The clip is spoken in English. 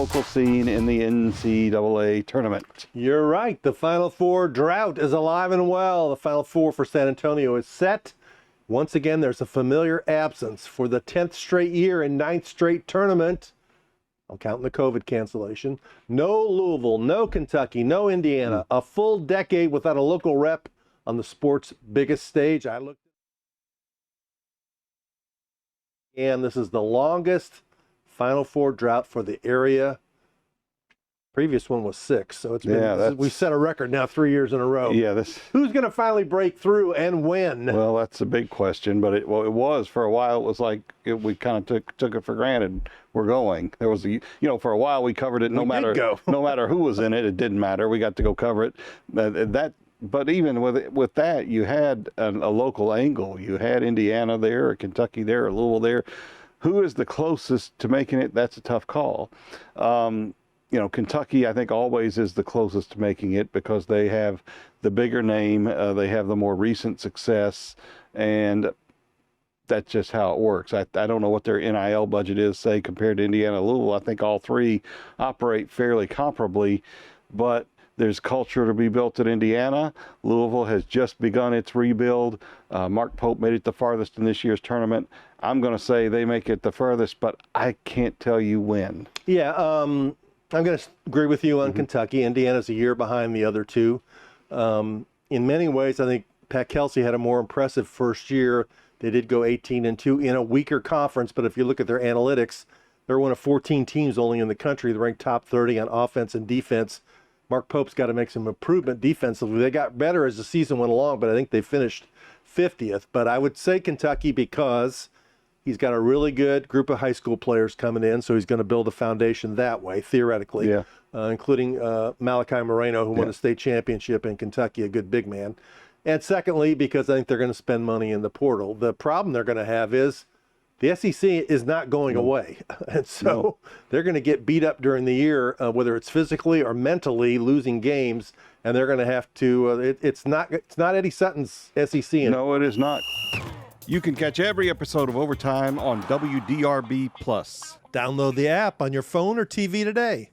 local scene in the NCAA tournament. You're right. The Final Four drought is alive and well. The Final Four for San Antonio is set. Once again, there's a familiar absence for the 10th straight year and 9th straight tournament. I'm counting the COVID cancellation. No Louisville, no Kentucky, no Indiana. A full decade without a local rep on the sport's biggest stage. And this is the longest Final Four drought for the area. Previous one was 6, so it's been, we've set a record now 3 years in a row. Yeah, who's going to finally break through and when? Well, that's a big question, but it was for a while. It was like we kind of took it for granted. We're going. There was for a while we covered it. No matter who was in it, it didn't matter. We got to go cover it. But even with that, you had a local angle. You had Indiana there, or Kentucky there, or Louisville there. Who is the closest to making it? That's a tough call. Kentucky, I think, always is the closest to making it because they have the bigger name, they have the more recent success, and that's just how it works. I don't know what their NIL budget is, say, compared to Indiana, Louisville. I think all three operate fairly comparably, but there's culture to be built at Indiana. Louisville has just begun its rebuild. Mark Pope made it the farthest in this year's tournament. I'm going to say they make it the furthest, but I can't tell you when. Yeah, I'm going to agree with you on Kentucky. Indiana's a year behind the other two. In many ways, I think Pat Kelsey had a more impressive first year. They did go 18-2 in a weaker conference, but if you look at their analytics, they're one of 14 teams only in the country. They're ranked top 30 on offense and defense. Mark Pope's got to make some improvement defensively. They got better as the season went along, but I think they finished 50th. But I would say Kentucky because he's got a really good group of high school players coming in, so he's going to build a foundation that way, theoretically, including Malachi Moreno, who won a state championship in Kentucky, a good big man. And secondly, because I think they're going to spend money in the portal. The problem they're going to have is the SEC is not going away. And so they're going to get beat up during the year, whether it's physically or mentally, losing games, and they're going to have to it's not Eddie Sutton's SEC. No, it is not. You can catch every episode of Overtime on WDRB+. Download the app on your phone or TV today.